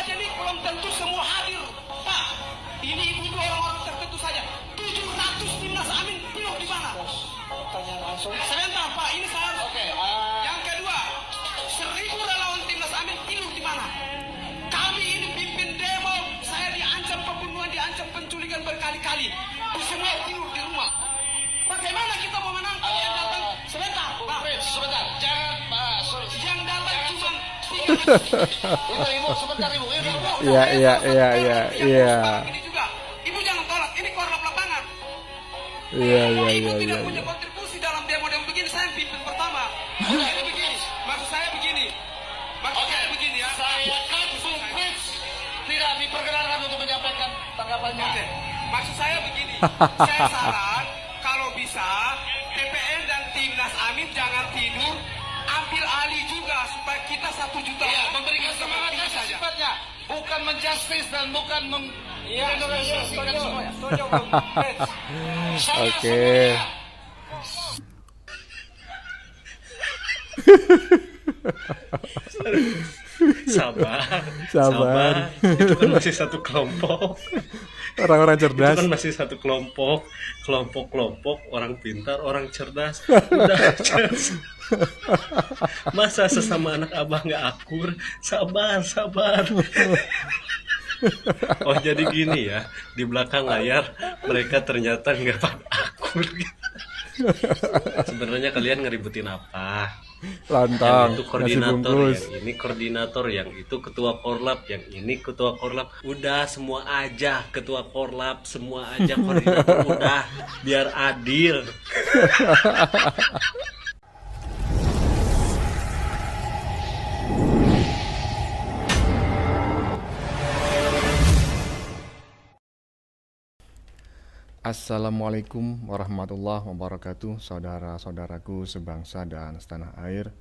saja nih belum tentu semua hadir, Pak. Ini ibu orang-orang tertentu saja. 700 timnas Amin penuh di mana? Pertanyaan langsung. Sebentar, Pak. Ini saya. Oke. Yang kedua, 1000 relawan timnas Amin penuh di mana? Kami ini pimpin demo, saya diancam pembunuhan, diancam penculikan berkali-kali. Semua tidur di rumah. Bagaimana kita mau menangkap yang datang? Sebentar, Pak. Sebentar. Jangan, Pak. Yang datang cuma Ibu, sebentar Ibu. Iya. Ini juga. Ibu jangan tolak, ini korlap lapangan. Iya. Ibu tidak punya kontribusi dalam demo-demo begini, saya pimpin pertama. Jadi begini, maksud saya begini. Ya. Saya kan Bung Frits tidak diperkenankan untuk menyampaikan tanggapannya. Oke. Maksud saya begini. Saya saran kalau bisa TPN dan timnas Amin jangan tidur, ambil alih juga supaya kita 1 juta. Iya, memberikan semangat saja sifatnya, bukan menjustis dan bukan menggeneralisasikan semuanya. Oke. Sabar. Itu kan masih satu kelompok. Orang-orang cerdas. Itu kan masih satu kelompok orang pintar, orang cerdas. Udah. Masa sesama anak abah nggak akur? Sabar. Oh jadi gini ya, di belakang layar mereka ternyata nggak pada akur. Sebenarnya kalian ngeributin apa? Lontong, yang itu nasi koordinator, bungkus. yang ini koordinator, yang itu ketua korlap, yang ini ketua korlap. Udah semua aja ketua korlap, semua aja koordinator. Udah biar adil. Assalamualaikum warahmatullahi wabarakatuh, saudara-saudaraku sebangsa dan setanah air,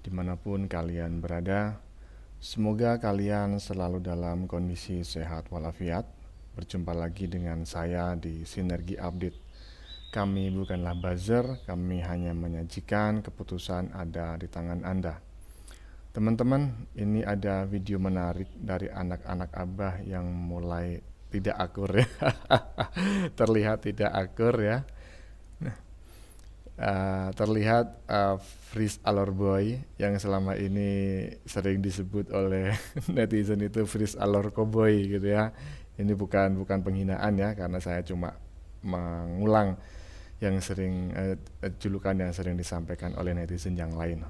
dimanapun kalian berada. Semoga kalian selalu dalam kondisi sehat walafiat. Berjumpa lagi dengan saya di Sinergi Update. Kami bukanlah buzzer, kami hanya menyajikan keputusan ada di tangan Anda. Teman-teman, ini ada video menarik dari anak-anak Abah yang mulai tidak akur ya. Terlihat tidak akur ya. Terlihat Fris Alor Boy yang selama ini sering disebut oleh netizen itu Fris Alor Cowboy gitu ya. Ini bukan penghinaan ya, karena saya cuma mengulang yang sering julukan yang sering disampaikan oleh netizen yang lain.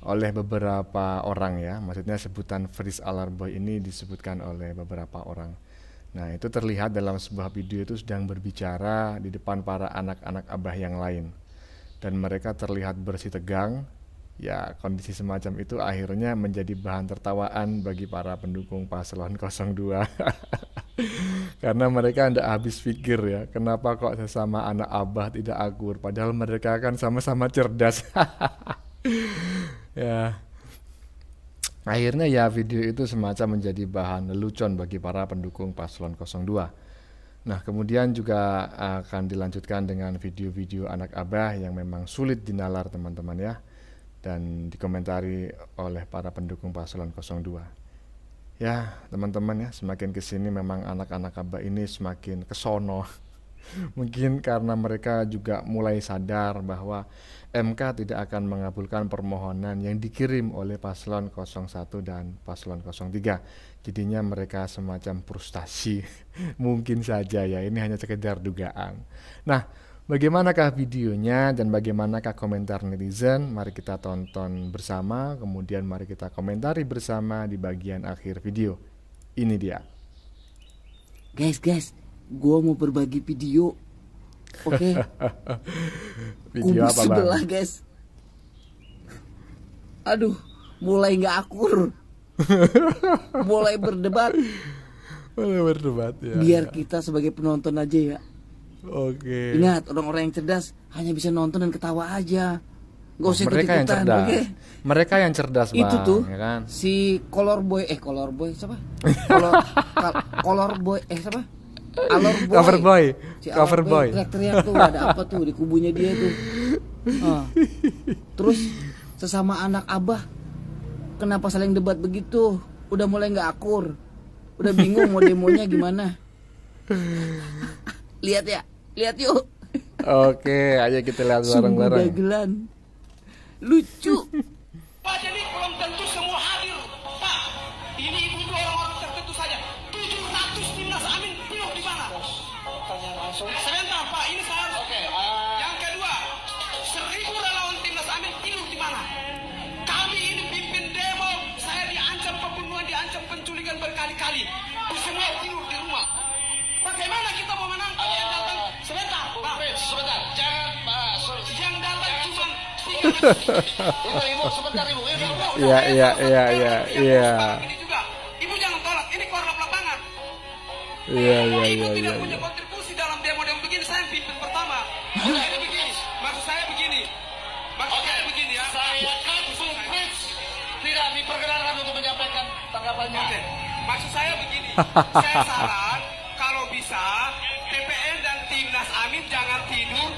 Oleh beberapa orang ya, maksudnya sebutan Fris Alor Boy ini disebutkan oleh beberapa orang. Nah, itu terlihat dalam sebuah video itu sedang berbicara di depan para anak-anak Abah yang lain. Dan mereka terlihat bersih tegang. Ya, kondisi semacam itu akhirnya menjadi bahan tertawaan bagi para pendukung paslon 02. Karena mereka tidak habis pikir ya, kenapa kok sesama anak Abah tidak akur, padahal mereka kan sama-sama cerdas. Ya. Akhirnya ya video itu semacam menjadi bahan lelucon bagi para pendukung paslon 02. Nah, kemudian juga akan dilanjutkan dengan video-video anak Abah yang memang sulit dinalar teman-teman ya, dan dikomentari oleh para pendukung paslon 02. Ya teman-teman ya, semakin kesini memang anak-anak Abah ini semakin kesono. Mungkin karena mereka juga mulai sadar bahwa MK tidak akan mengabulkan permohonan yang dikirim oleh paslon 01 dan paslon 03. Jadinya mereka semacam frustasi. Mungkin saja ya, ini hanya sekedar dugaan. Nah, bagaimanakah videonya dan bagaimanakah komentar netizen? Mari kita tonton bersama, kemudian mari kita komentari bersama di bagian akhir video. Ini dia. Guys, gua mau berbagi video. Oke. Video Kubu apa sebelah bang? guys. Aduh, mulai nggak akur. Mulai berdebat. Boleh berdebat ya. Biar kita sebagai penonton aja ya. Oke. Ingat, orang-orang yang cerdas hanya bisa nonton dan ketawa aja. Gak usah Mereka yang ikut-ikutan, cerdas. oke? Mereka yang cerdas bang. Itu tuh ya kan? si Color Boy siapa? Color Boy siapa? Alor Boy. Cover boy. Teriak-teriak tuh, ada apa tuh di kubunya dia tuh. Terus sesama anak Abah kenapa saling debat begitu? udah mulai nggak akur, udah bingung mau demonya gimana. Lihat ya, lihat yuk. Oke, ayo kita lihat Sungguh bareng-bareng. dagelan, lucu. Pak, jadi belum tentu semua hadir. Pak, ini ibu-ibu orang-orang tertentu saja. 700 timnas Amin penuh di mana? Tanya langsung. Sebentar Pak, ini saya harus. Oke, Yang kedua, 1000 relawan timnas Amin tidur di mana? Kami ini pimpin demo, saya diancam pembunuhan, diancam penculikan berkali-kali. Semua tidur di rumah. Bagaimana kita mau menang? Yang datang sebentar, Pak. Fritz, sebentar, jangan Yang datang cuma 300. Ibu, sebentar ibu. Iya. Ini juga. Ibu jangan tolak, ini korlap lapangan. Iya. Ibu tidak punya kontribusi dalam demo-demo begini, saya yang pimpin pertama. Maksud saya begini. Ya. Saya kan Bung Fritz tidak diperkenankan untuk menyampaikan tanggapannya. Oke. Maksud saya begini. Saya saran kalau bisa TPN dan timnas Amin jangan tidur,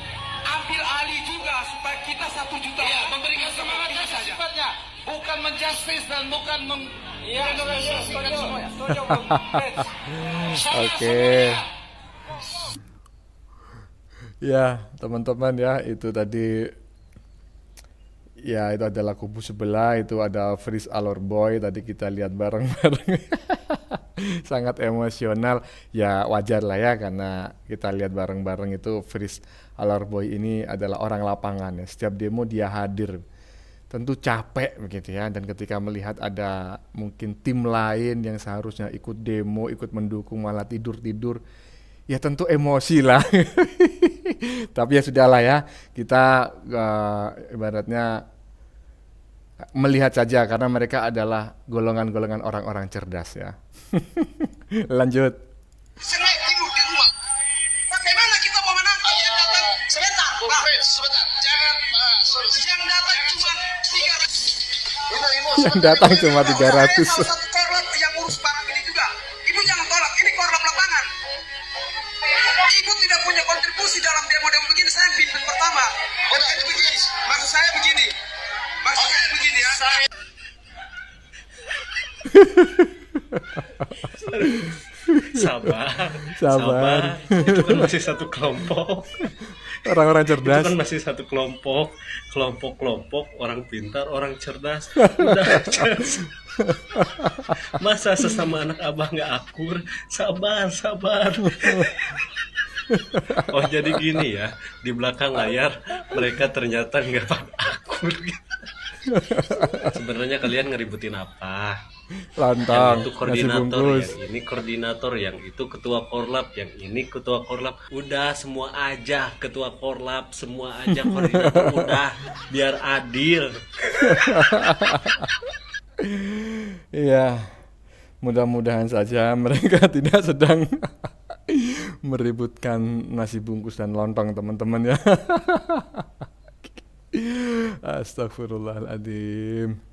ambil alih juga supaya kita 1 juta. Iya, memberikan semangat ini saja sifatnya, bukan menjustis dan bukan menggeneralisasikan semuanya. Oke. Ya, teman-teman ya, itu tadi ya itu adalah kubu sebelah, itu ada Fritz Alorboy tadi kita lihat bareng-bareng. Sangat emosional, ya wajar lah ya karena kita lihat bareng-bareng itu Fritz Alorboy ini adalah orang lapangan ya, setiap demo dia hadir. Tentu capek begitu ya, dan ketika melihat ada mungkin tim lain yang seharusnya ikut demo, ikut mendukung malah tidur-tidur, ya tentu emosi lah. Tapi ya sudahlah ya, kita ibaratnya melihat saja karena mereka adalah golongan-golongan orang-orang cerdas ya. Lanjut. Semua tidur di rumah. Bagaimana kita mau menang? Yang datang sebentar, Bung Pak. Fritz, sebentar, jangan Yang datang cuma 300. Ibu, Yang datang cuma 300. Saya salah satu korlap yang urus barang ini juga. Ibu jangan tolak, ini korlap lapangan. Ibu tidak punya kontribusi dalam demo-demo begini, saya yang pimpin pertama. Maksud saya begini. Ya. Sabar. Itu kan masih satu kelompok. Orang-orang Itu cerdas. kan masih satu kelompok orang pintar, orang cerdas. Udah, masa sesama anak abah nggak akur? Sabar. Oh jadi gini ya, di belakang layar mereka ternyata nggak akur. Sebenarnya kalian ngeributin apa? Lontong, Yang itu nasi koordinator, bungkus. yang ini koordinator, yang itu ketua korlap, yang ini ketua korlap. Udah semua aja ketua korlap, semua aja koordinator. Udah biar adil. Iya, mudah-mudahan saja mereka tidak sedang meributkan nasi bungkus dan lontong teman-teman ya. Astagfirullahaladzim.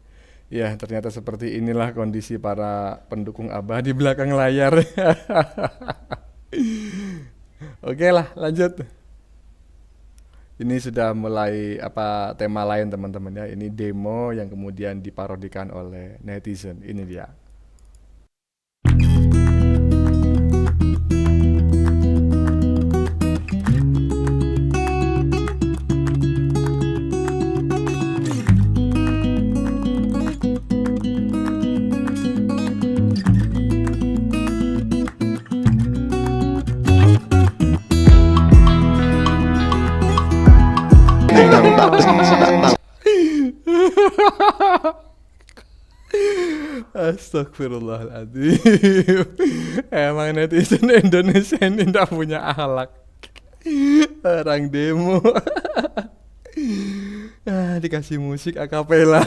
Ya, ternyata seperti inilah kondisi para pendukung Abah di belakang layar. Oke lah, lanjut. Ini sudah mulai tema lain teman-teman ya. Ini demo yang kemudian diparodikan oleh netizen. Ini dia. Astagfirullahaladzim. Emang netizen Indonesia ini tidak punya akhlak. Orang demo dikasih musik akapela.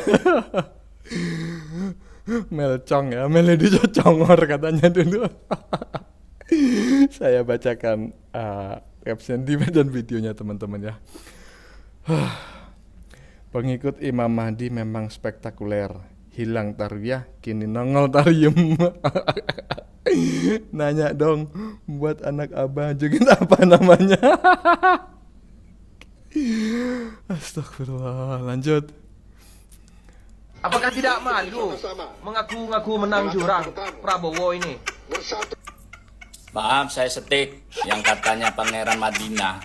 Melcong ya, melodi congor katanya dulu. Saya bacakan caption dan videonya teman-teman ya. Pengikut Imam Mahdi memang spektakuler. Hilang tarbiyah, kini nongol taryum. Nanya dong, buat anak abah juga apa namanya? Astagfirullah, lanjut. Apakah tidak malu mengaku-ngaku menang jurang Prabowo ini? Maaf, saya setik yang katanya Pangeran Madinah.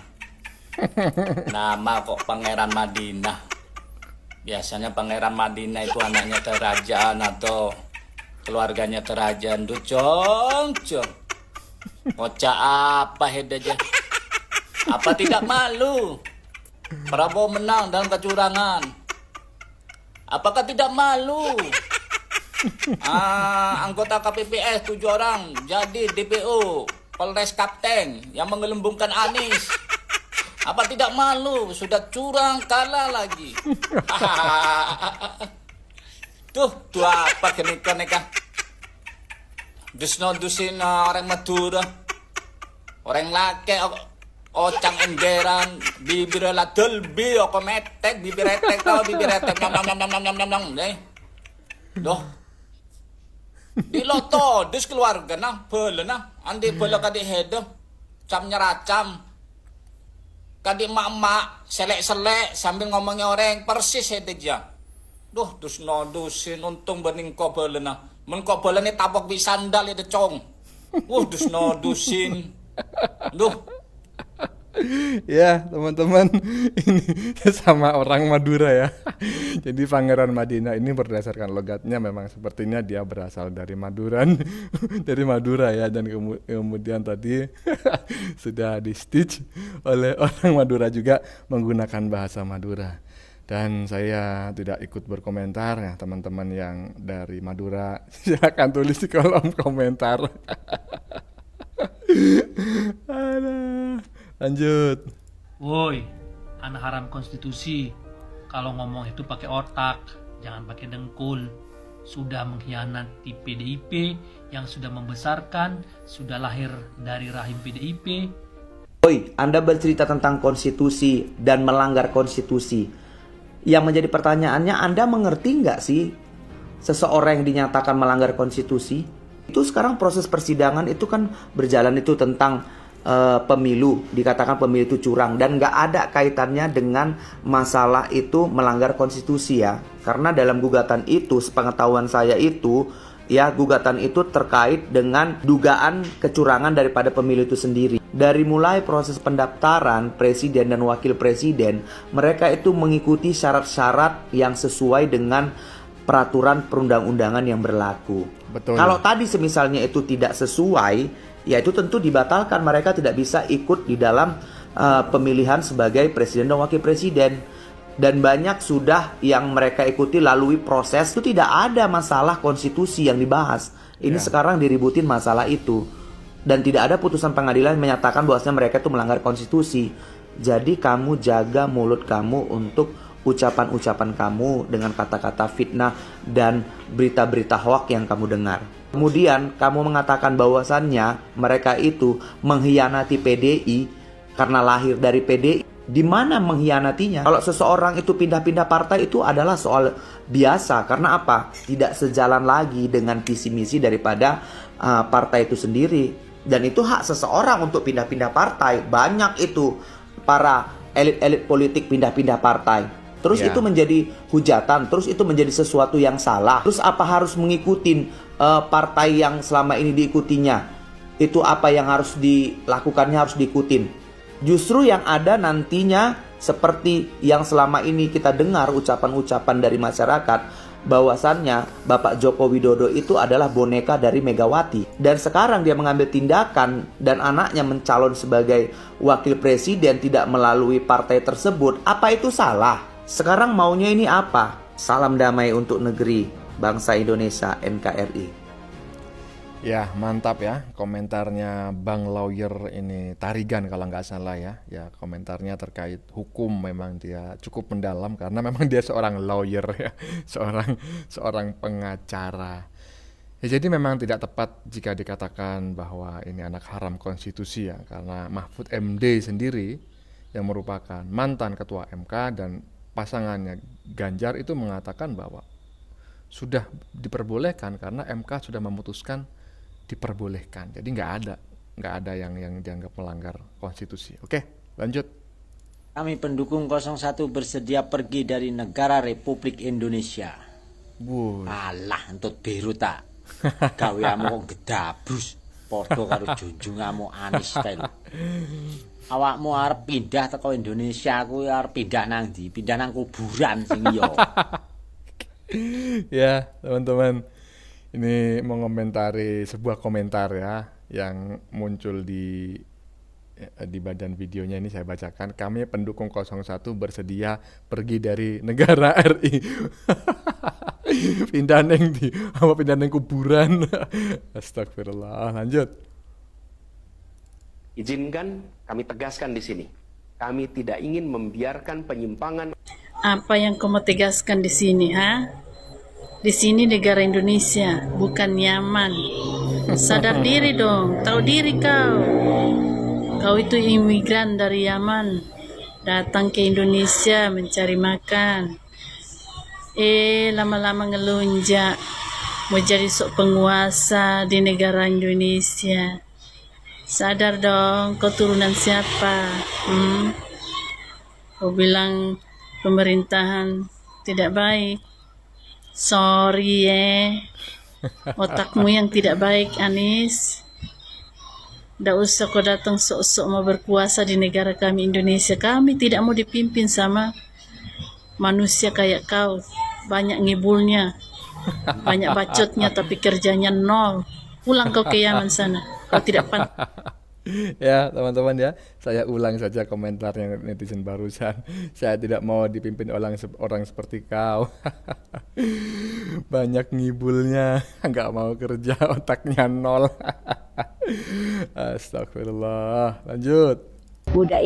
Nama kok Pangeran Madinah? Biasanya Pangeran Madinah itu anaknya kerajaan atau keluarganya kerajaan. Duh, cong. Kocak apa head aja? Apa tidak malu? Prabowo menang dalam kecurangan. Apakah tidak malu? Anggota KPPS 7 orang jadi DPO Polres Kapten yang menggelembungkan Anies. Apa tidak malu? Sudah curang kalah lagi. Tuh apa kenika-nika? Dusin orang Madura, orang laki, ocang enggeran, bibir la delbi, oko metek, bibir etek tau, bibir etek nom, deh. Doh. Di loto, dus keluarga nah, bela nah, andi bela kadik hedo, cam nyeracam, kadik mak-mak, selek-selek sambil ngomongnya orang persis hedeja. Duh, dusin, untung bening kau bela nah, men kau bela ni tapok bi sandal ya cong. Dusin, duh. Ya teman-teman, ini sama orang Madura ya. Jadi Pangeran Madinah ini berdasarkan logatnya memang sepertinya dia berasal dari Maduran, dari Madura ya. Dan kemudian tadi sudah di stitch oleh orang Madura juga menggunakan bahasa Madura. Dan saya tidak ikut berkomentar ya, teman-teman yang dari Madura silakan tulis di kolom komentar. Aduh. Lanjut. Woi, anak haram konstitusi. Kalau ngomong itu pakai otak, jangan pakai dengkul. Sudah mengkhianati PDIP yang sudah membesarkan, sudah lahir dari rahim PDIP. Woi, Anda bercerita tentang konstitusi dan melanggar konstitusi. Yang menjadi pertanyaannya, Anda mengerti nggak sih seseorang yang dinyatakan melanggar konstitusi? Itu sekarang proses persidangan itu kan berjalan itu tentang pemilu, dikatakan pemilu itu curang dan nggak ada kaitannya dengan masalah itu melanggar konstitusi ya. Karena dalam gugatan itu, sepengetahuan saya itu ya, gugatan itu terkait dengan dugaan kecurangan daripada pemilu itu sendiri. Dari mulai proses pendaftaran presiden dan wakil presiden, mereka itu mengikuti syarat-syarat yang sesuai dengan peraturan perundang-undangan yang berlaku. Betul. Kalau tadi semisalnya itu tidak sesuai, ya itu tentu dibatalkan, mereka tidak bisa ikut di dalam pemilihan sebagai presiden dan wakil presiden. Dan banyak sudah yang mereka ikuti lalui proses, itu tidak ada masalah konstitusi yang dibahas. Ini sekarang diributin masalah itu. Dan tidak ada putusan pengadilan yang menyatakan bahwasanya mereka itu melanggar konstitusi. Jadi kamu jaga mulut kamu untuk ucapan-ucapan kamu dengan kata-kata fitnah dan berita-berita hoak yang kamu dengar. Kemudian kamu mengatakan bahwasannya mereka itu mengkhianati PDI karena lahir dari PDI. Di mana mengkhianatinya? Kalau seseorang itu pindah-pindah partai itu adalah soal biasa. Karena apa? Tidak sejalan lagi dengan visi misi daripada partai itu sendiri. Dan itu hak seseorang untuk pindah-pindah partai. Banyak itu para elit-elit politik pindah-pindah partai. Terus itu menjadi hujatan, terus itu menjadi sesuatu yang salah. Terus apa harus mengikuti partai yang selama ini diikutinya? Itu apa yang harus dilakukannya, harus diikutin. Justru yang ada nantinya seperti yang selama ini kita dengar ucapan-ucapan dari masyarakat, bahwasannya Bapak Joko Widodo itu adalah boneka dari Megawati. Dan sekarang dia mengambil tindakan dan anaknya mencalon sebagai wakil presiden tidak melalui partai tersebut. Apa itu salah? Sekarang maunya ini apa? Salam damai untuk negeri bangsa Indonesia NKRI. Ya mantap ya komentarnya Bang Lawyer ini Tarigan kalau nggak salah ya. Ya komentarnya terkait hukum memang dia cukup mendalam karena memang dia seorang lawyer ya, seorang pengacara. Ya, jadi memang tidak tepat jika dikatakan bahwa ini anak haram konstitusi ya, karena Mahfud MD sendiri yang merupakan mantan ketua MK dan pasangannya Ganjar itu mengatakan bahwa sudah diperbolehkan karena MK sudah memutuskan diperbolehkan. Jadi nggak ada yang dianggap melanggar konstitusi. Oke, lanjut. Kami pendukung 01 bersedia pergi dari negara Republik Indonesia. Wuh. Alah, entut biru tak. Gaweamu kok gedabrus. Padha karo junjunganmu Anies kae. Awakmu arep pindah teko Indonesia kuwi arep pindah nang ndi? Pindah nang kuburan sing iya. Ya, teman-teman. Ini mengomentari sebuah komentar ya yang muncul di badan videonya ini saya bacakan. Kami pendukung 01 bersedia pergi dari negara RI. Pindah neng di apa pindah neng kuburan. Astagfirullah. Lanjut. Izinkan kami tegaskan di sini. Kami tidak ingin membiarkan penyimpangan. Apa yang kamu tegaskan di sini, ha? Di sini negara Indonesia, bukan Yaman. Sadar diri dong, tahu diri kau. Kau itu imigran dari Yaman, datang ke Indonesia mencari makan. Lama-lama ngelunjak, mau jadi sok penguasa di negara Indonesia. Sadar dong, kau turunan siapa? Kau bilang pemerintahan tidak baik. Sorry otakmu yang tidak baik, Anies. Nggak usah kau datang sok-sok mau berkuasa di negara kami Indonesia. Kami tidak mau dipimpin sama manusia kayak kau. Banyak ngibulnya, banyak bacotnya, tapi kerjanya nol. Pulang kau ke Yaman sana. Kau tidak Ya teman-teman ya, saya ulang saja komentarnya netizen barusan. Saya tidak mau dipimpin orang seperti kau. Banyak ngibulnya, nggak mau kerja, otaknya nol. Astagfirullah. Lanjut. Budak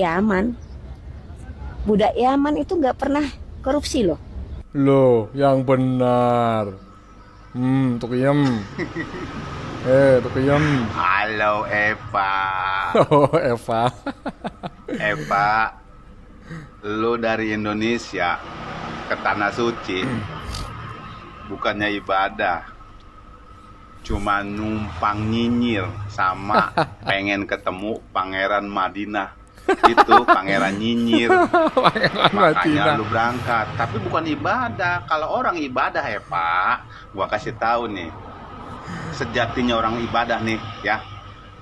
Yaman itu nggak pernah korupsi loh. Loh, yang benar. Tukiyem. Tukiyem. Halo Eva. Oh, Eva. Eva, lu dari Indonesia ke Tanah Suci bukannya ibadah, cuma numpang nyinyir sama pengen ketemu Pangeran Madinah. Itu Pangeran nyinyir. Makanya lu berangkat, tapi bukan ibadah. Kalau orang ibadah ya Pak, gua kasih tahu nih, sejatinya orang ibadah nih ya,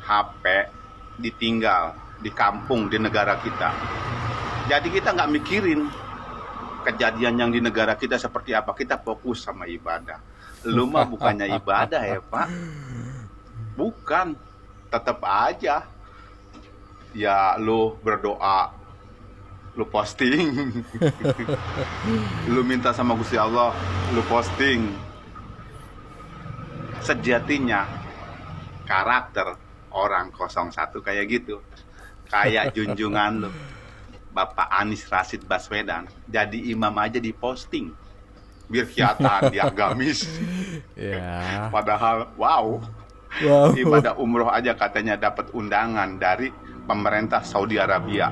HP ditinggal di kampung, di negara kita. Jadi kita nggak mikirin kejadian yang di negara kita seperti apa, kita fokus sama ibadah. Lu mah bukannya ibadah ya Pak, bukan, tetap aja ya lu berdoa, lu posting. Lu minta sama Gusti Allah, lu posting. Sejatinya karakter orang 01 kayak gitu, kayak junjungan lu Bapak Anies Rashid Baswedan, jadi imam aja diposting biar kelihatan dia agamis. Ya. Padahal wow, ibadah umroh aja katanya dapat undangan dari pemerintah Saudi Arabia.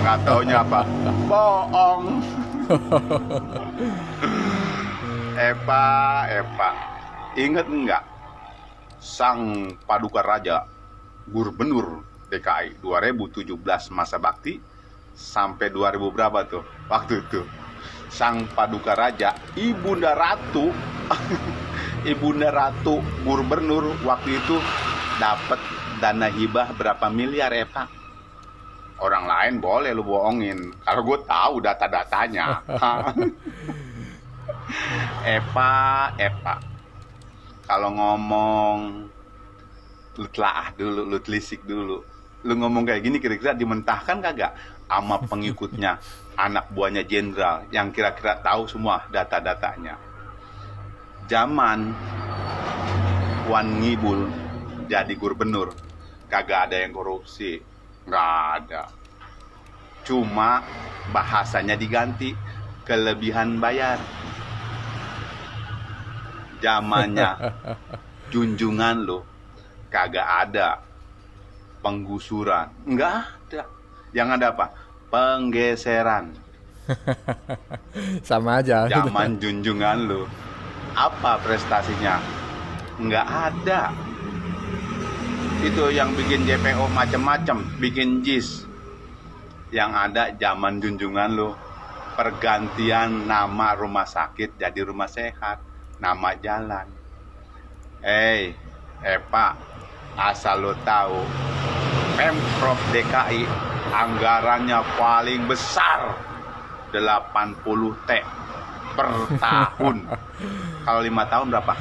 Nggak taunya apa? Bohong. Eva, ingat nggak sang Paduka Raja Gubernur DKI 2017 masa bakti sampai 2000 berapa tuh waktu itu? Sang Paduka Raja Ibunda Ratu Ibunda Ratu Gubernur waktu itu dapat dana hibah berapa miliar ya Pak? Orang lain boleh lu bohongin, kalau gue tahu data-datanya. Eva, kalau ngomong lu telaah dulu, lu telisik dulu. Lu ngomong kayak gini kira-kira dimentahkan kagak sama pengikutnya, anak buahnya jenderal yang kira-kira tahu semua data-datanya. Zaman Wan Ngibul jadi gubernur, kagak ada yang korupsi, nggak ada. Cuma bahasanya diganti, kelebihan bayar. Zamannya junjungan lo, kagak ada penggusuran, nggak ada. Yang ada apa? Penggeseran. Sama aja. Zaman junjungan lo, apa prestasinya? Nggak ada. Itu yang bikin JPO macam-macam, bikin JIS. Yang ada zaman junjungan lo, pergantian nama rumah sakit jadi rumah sehat, nama jalan. Pak, asal lo tahu, Pemprov DKI anggarannya paling besar 80 T per tahun. Kalau 5 tahun berapa?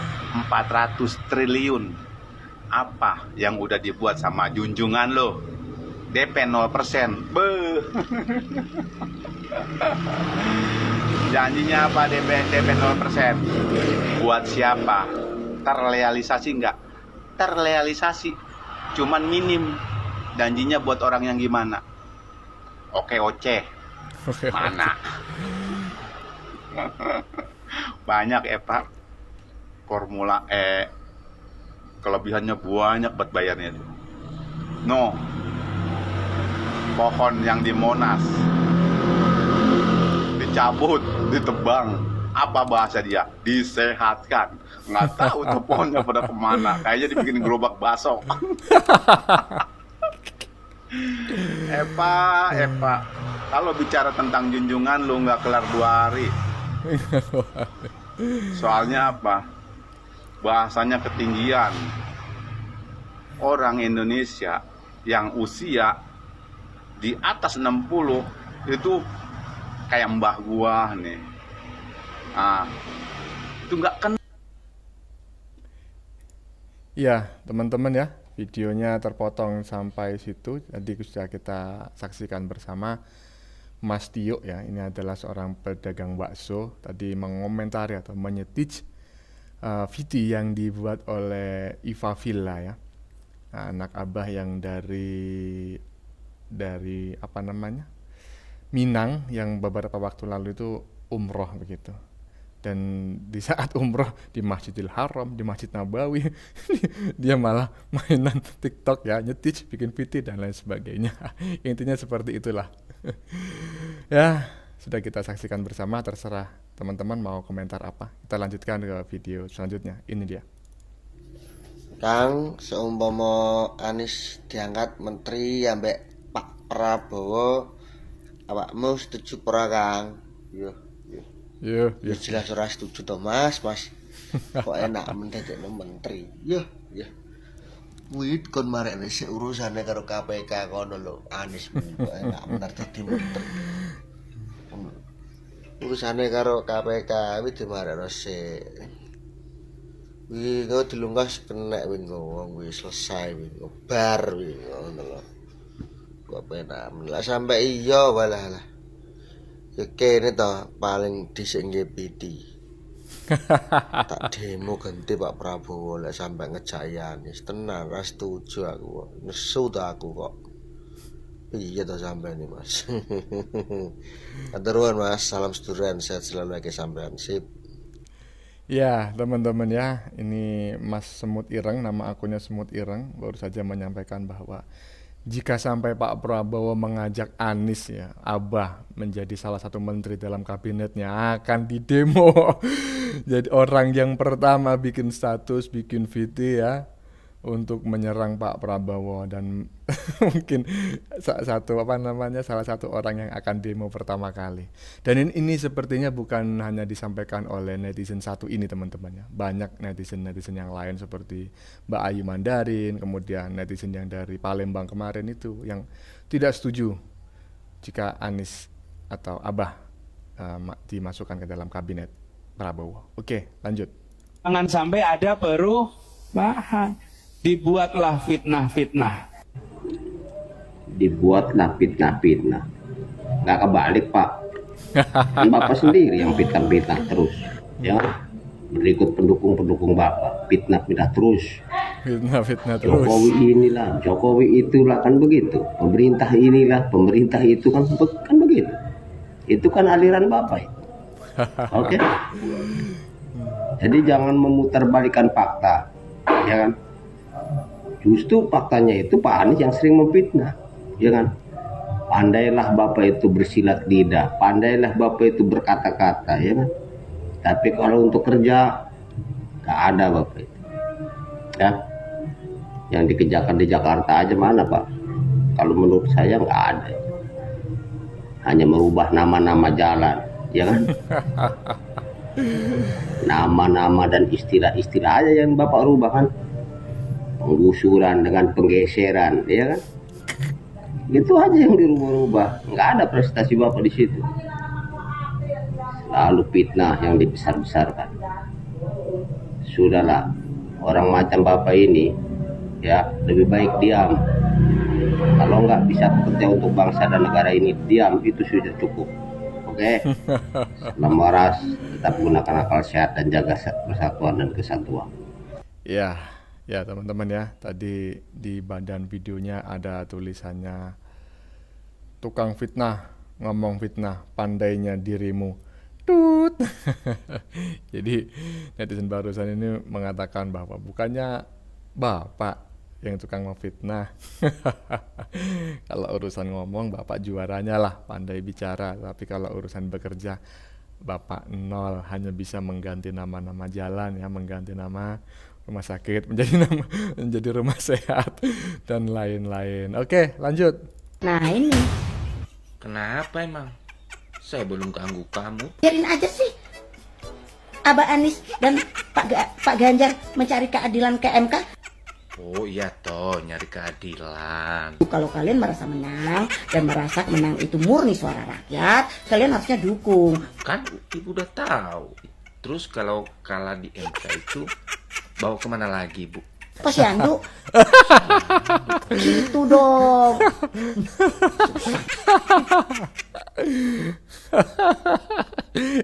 400 triliun. Apa yang udah dibuat sama junjungan lo? DP 0%. Beuh. Janjinya apa DP 0%? Buat siapa? Terrealisasi enggak? Terrealisasi, cuman minim. Janjinya buat orang yang gimana? Oke. Mana? Banyak Pak. Formula E. Kelebihannya banyak buat bayarnya. Pohon yang di Monas dicabut, ditebang. Apa bahasa dia? Disehatkan. Nggak tahu tuh pohonnya pada kemana. Kayaknya dibikin gerobak bakso. Pak, kalau bicara tentang junjungan lu nggak kelar 2 hari. Soalnya apa? Bahasanya ketinggian. Orang Indonesia yang usia di atas 60 itu kayak mbah gua nih. Itu nggak kena. Ya, teman-teman ya, videonya terpotong sampai situ. Jadi sudah kita saksikan bersama Mas Tio ya. Ini adalah seorang pedagang bakso. Tadi mengomentari atau menyetij video yang dibuat oleh Iva Villa ya. Anak abah yang dari apa namanya? Minang, yang beberapa waktu lalu itu umroh begitu. Dan di saat umroh di Masjidil Haram, di Masjid Nabawi, dia malah mainan TikTok ya, nyetij, bikin video dan lain sebagainya. Intinya seperti itulah. Ya, sudah kita saksikan bersama, terserah teman-teman mau komentar apa. Kita lanjutkan ke video selanjutnya. Ini dia. Kang, seumpama Anies diangkat menteri ambek Pak Prabowo, awakmu setuju ora, Kang? Yo, jelas ora setuju to, Mas. Kok enak mendadekno menteri. Yo. Kuwi kon marekne sik urusane karo KPK kono lho, Anies kok enak bener dadi menteri. Urusane karo KPK kuwi dimarekno sik. Kuwi kok dilungkas kenek kuwi wong kuwi selesai kuwi bar kuwi ngono lho. Kok penak lah sampe iya walah. Ya kene to paling dhisik nggih PD. Tak demo ganti Pak Prabowo lek sampe ngejayani. Tenan ra setuju aku kok. Nesu to aku kok. Piye to sampeyan Mas? Aturun Mas, salam seduluran, sehat selalu lagi sampean. Sip. Ya, teman-teman ya, ini Mas Semut Ireng, nama akunnya Semut Ireng, baru saja menyampaikan bahwa jika sampai Pak Prabowo mengajak Anies ya, Abah menjadi salah satu menteri dalam kabinetnya, akan didemo. Jadi orang yang pertama bikin status, bikin video ya untuk menyerang Pak Prabowo, dan mungkin salah satu orang yang akan demo pertama kali. Dan ini sepertinya bukan hanya disampaikan oleh netizen satu ini teman-teman ya. Banyak netizen yang lain seperti Mbak Ayu Mandarin, kemudian netizen yang dari Palembang kemarin itu yang tidak setuju jika Anies atau Abah dimasukkan ke dalam kabinet Prabowo. Oke, lanjut. Jangan sampai ada perubahan. Dibuatlah fitnah-fitnah. Dibuatlah fitnah-fitnah. Nggak kebalik, Pak. Kan Bapak sendiri yang fitnah-fitnah terus. Ya, berikut pendukung Bapak. Fitnah-fitnah terus. Fitnah-fitnah terus. Jokowi inilah, Jokowi itulah, kan begitu. Pemerintah inilah, pemerintah itu kan begitu. Itu kan aliran Bapak. Oke. Jadi jangan memutarbalikkan fakta. Ya kan? Justru faktanya itu Pak Anies yang sering memfitnah, ya kan? Pandailah Bapak itu bersilat lidah, pandailah Bapak itu berkata-kata, ya kan? Tapi kalau untuk kerja, nggak ada Bapak itu. Ya, yang dikerjakan di Jakarta aja mana Pak? Kalau menurut saya nggak ada. hanya merubah nama-nama jalan, ya kan? Nama-nama dan istilah-istilah aja yang Bapak rubah kan, penggusuran dengan penggeseran, ya kan? Itu aja yang dirubah-rubah, nggak ada prestasi Bapak di situ. Selalu fitnah yang dibesar-besarkan. Sudahlah, orang macam Bapak ini ya lebih baik diam. Kalau nggak bisa bekerja untuk bangsa dan negara ini, diam itu sudah cukup. Oke, Salam waras, tetap gunakan akal sehat dan jaga persatuan dan kesatuan. Ya, ya teman-teman ya, tadi di badan videonya ada tulisannya tukang fitnah, ngomong fitnah, pandainya dirimu. Tut. Jadi netizen barusan ini mengatakan bahwa bukannya Bapak yang tukang memfitnah. Kalau urusan ngomong Bapak juaranya lah, pandai bicara, tapi kalau urusan bekerja Bapak nol, hanya bisa mengganti nama-nama jalan ya, mengganti nama rumah sakit menjadi rumah sehat dan lain-lain. Oke, lanjut. Nah ini. Kenapa emang? Saya belum ganggu kamu. Biarin aja sih Abah Anies dan Pak Ganjar mencari keadilan ke MK. Oh iya toh, nyari keadilan. Kalau kalian merasa menang dan merasa menang itu murni suara rakyat, kalian harusnya dukung. Kan ibu udah tahu. Terus kalau kalah di MK itu bawa kemana lagi, Bu? Posyandu. Gitu dong.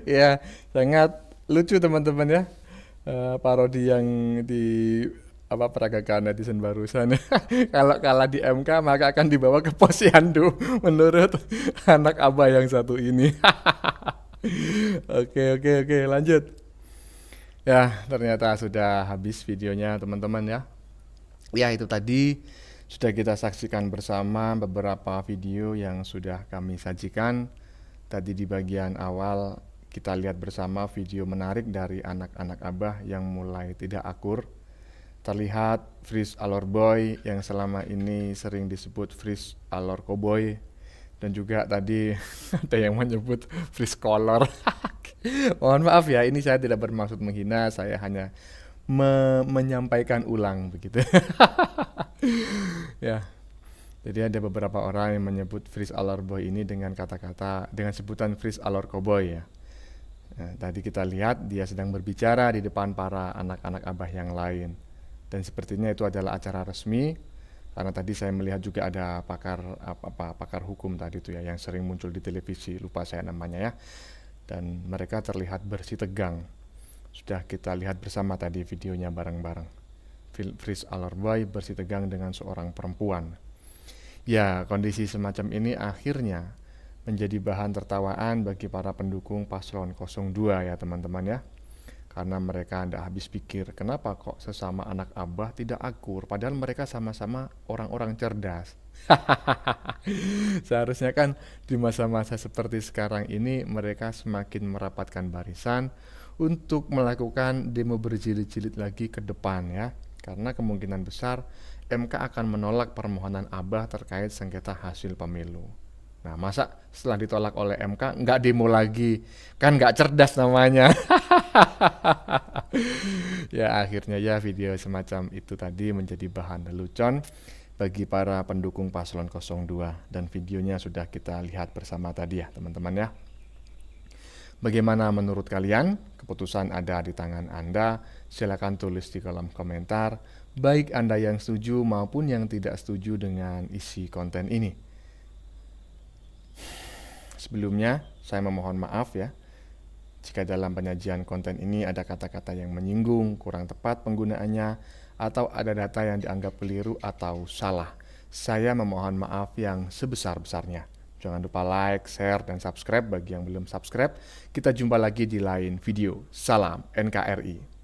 Ya, sangat lucu teman-teman ya. Parodi yang di peragakan netizen barusan. Kalau kalah di MK maka akan dibawa ke posyandu menurut anak Abah yang satu ini. Oke, lanjut. Ya, ternyata sudah habis videonya teman-teman ya. Ya, itu tadi sudah kita saksikan bersama beberapa video yang sudah kami sajikan. Tadi di bagian awal kita lihat bersama video menarik dari anak-anak Abah yang mulai tidak akur. Terlihat Fris Alor Boy yang selama ini sering disebut Fris Alor Cowboy, dan juga tadi ada yang menyebut Fris Color. Mohon maaf ya, ini saya tidak bermaksud menghina, saya hanya menyampaikan ulang begitu. Ya. Jadi ada beberapa orang yang menyebut Fris Alor Boy ini dengan kata-kata dengan sebutan Fris Alor Cowboy ya. Nah, tadi kita lihat dia sedang berbicara di depan para anak-anak Abah yang lain. Dan sepertinya itu adalah acara resmi, karena tadi saya melihat juga ada pakar hukum tadi itu ya yang sering muncul di televisi, lupa saya namanya ya. Dan mereka terlihat bersih tegang. Sudah kita lihat bersama tadi videonya bareng-bareng. Fris Alor Boy bersih tegang dengan seorang perempuan. Ya, kondisi semacam ini akhirnya menjadi bahan tertawaan bagi para pendukung paslon 02 ya teman-teman ya. Karena mereka tidak habis pikir, kenapa kok sesama anak Abah tidak akur, padahal mereka sama-sama orang-orang cerdas. Seharusnya kan di masa-masa seperti sekarang ini mereka semakin merapatkan barisan untuk melakukan demo berjilid-jilid lagi ke depan ya. Karena kemungkinan besar MK akan menolak permohonan Abah terkait sengketa hasil pemilu. Nah, masa setelah ditolak oleh MK nggak demo lagi? Kan nggak cerdas namanya. Ya, akhirnya ya video semacam itu tadi menjadi bahan lelucon bagi para pendukung paslon 02. Dan videonya sudah kita lihat bersama tadi ya teman-teman ya. Bagaimana menurut kalian? Keputusan ada di tangan Anda. Silakan tulis di kolom komentar, baik Anda yang setuju maupun yang tidak setuju dengan isi konten ini. Sebelumnya, saya memohon maaf ya, jika dalam penyajian konten ini ada kata-kata yang menyinggung, kurang tepat penggunaannya, atau ada data yang dianggap keliru atau salah. Saya memohon maaf yang sebesar-besarnya. Jangan lupa like, share, dan subscribe bagi yang belum subscribe. Kita jumpa lagi di lain video. Salam NKRI.